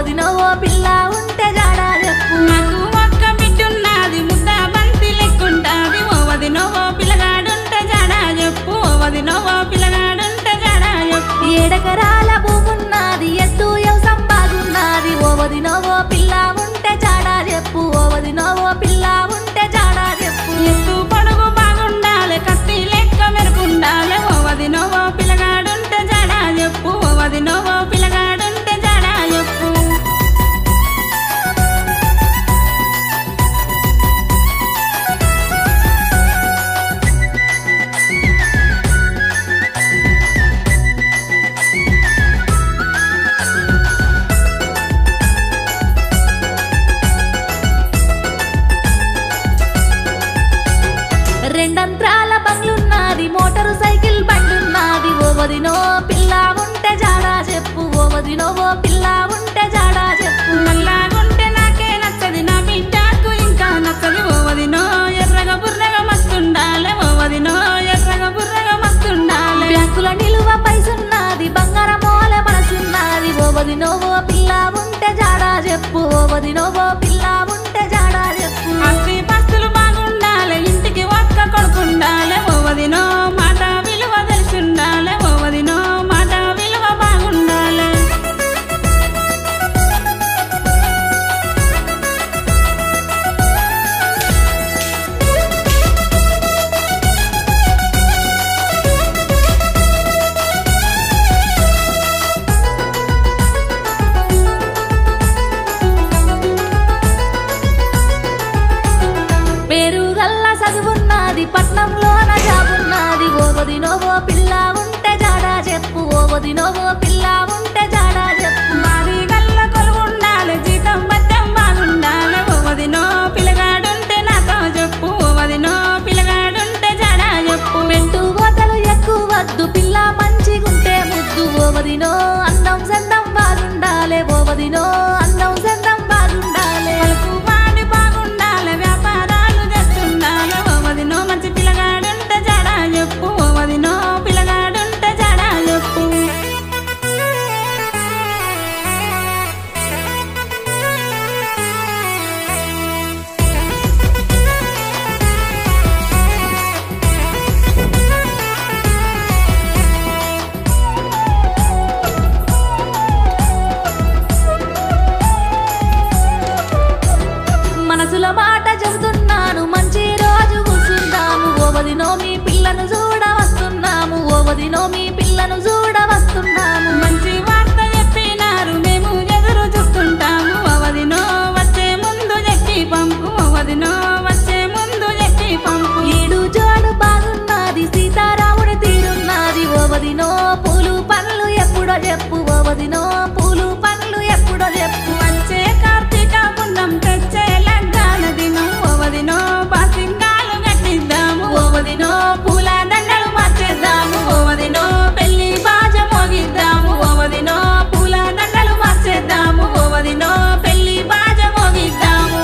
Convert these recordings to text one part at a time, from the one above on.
వదినో ఓ పిల్ల ఉంటే జాడా చెప్పు నాకు ఒక్క బిడ్డున్నది ముద్ద బంతి లెక్కుంటాది ఓ వదినో ఓ పిల్లగాడుంటే జాడా చెప్పు ఓ వదినో ఓ పిల్లగాడుంటే జాడా చెప్పు 7 ఎకరాల భూమున్నది ఎత్తు వ్యవసాయం బాగున్నది ఓ వదినో ఓ పిల్ల ఉంటే జాడా చెప్పు ఓ వదినో ఓ పిల్ల ఉంటే జాడా చెప్పు ఎత్తు పొడుగు బాగుండాలి కత్తి లెక్క మెరుపుండాలి ఓ వదినో ఓ పిల్లగాడుంటే జాడా చెప్పు ఓ వదినో ఓ పిల్లగాడుంటే జాడా చెప్పు రెండంత్రాల బంగ్లున్నది మోటారు సైకిల్ బండున్నది ఓ వదినో పిల్ల ఉంటే జాడా చెప్పు ఓ వదినో ఓ పిల్ల ఉంటే జాడా చెప్పు నల్లాగుంటే నాకే నచ్చది నా బిడ్డకు ఇంకా నచ్చది ఓ వదినో ఎర్రగా బుర్రగా మస్తుండాలి ఓ వదినో ఎర్రగా బుర్రగా మస్తుండాలి బ్యాంకుల నిలువ పైసున్నది బంగారమోల మనసున్నది ఓ వదినో ఓ పిల్ల ఉంటే జాడా చెప్పు ఓ వదినో ఓ పిల్ల ఉంటే జాడా చెప్పు ఆస్తి పాస్తులు బాగుండాలి ఇంటికి ఒక్క కొడుకుండాలి ఓ వదినో మాట విలువ తెలిసిండాలి ఓ వదినో మాట విలువ బాగుండాలి పేరు గల్ల చదువున్నది పట్నంలోన జాబున్నది ఓ వదినో ఓ పిల్ల ఉంటే జాడా చెప్పు ఓ వదినో ఓ పిల్ల ఉంటే జాడా చెప్పు మాది గల్ల కొలువుండాలి జీతం బద్దం బాగుండాలి ఓ వదినో పిల్లగాడుంటే నాతో చెప్పు ఓ వదినో పిల్లగాడుంటే జడా చెప్పు మెంటు గోతలు ఎక్కువద్దు పిల్ల మంచిగుంటే ముద్దు ఓ వదినో అందం సందం బాగుండాలే ఓ వదినో అందం సందం బాగుండాలే పలుకు వాడి బాగుండాలి వ్యాపారాలు చేస్తుండాలి ఓ వదినో మంచి పిల్లగాడుంటే జడా చెప్పు ఓ వదినో పిల్లగాడుంటే జడా చెప్పు మనసుల మాట చెబుతున్నాను మంచి రోజు కూర్చుందాము ఓ వదినో మీ పిల్లను చూడ వస్తున్నాము ఓ వదినో మీ పిల్లను చూడ వస్తున్నాము మంచి వార్త చెప్పినారు మేము ఎదురు చూస్తుంటాము ఓ వదినో వచ్చే ముందు ఎక్కి పంపు ఓ వదినో వచ్చే ముందు ఎక్కి పంపు ఈడు జోడు బాగున్నది సీతారాముడి తీరున్నది ఓ వదినో పూలు పనులు ఎప్పుడో చెప్పు ఓ వదినో పూలు పనులు ఎప్పుడో చెప్పు వచ్చే కార్తీక పుణ్యం తెచ్చే లగ్గాల దినం ఓ వదినో బాసింగాలు కట్టిద్దాము ఓ వదినో పూల దండలు మార్చేద్దాము ఓ వదినో పెళ్లి బాజ మోగిద్దాము ఓ వదినో పూల దండలు మార్చేద్దాము ఓ వదినో పెళ్లి బాజ మోగిద్దాము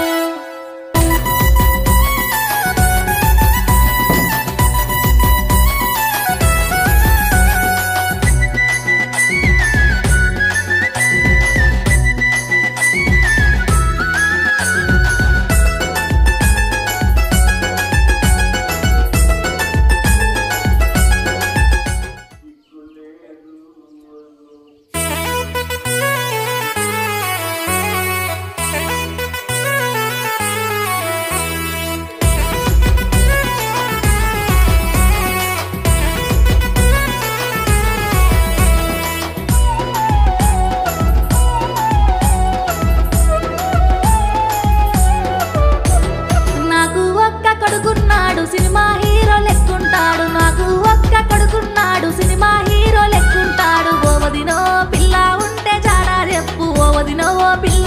నాకు ఒక్క కొడుకున్నాడు సినిమా హీరో లెక్కుంటాడు నాకు ఒక్క కొడుకున్నాడు సినిమా హీరో లెక్కుంటాడు ఓ వదినో పిల్ల ఉంటే జాడా చెప్పు ఓ వదినో ఓ పిల్ల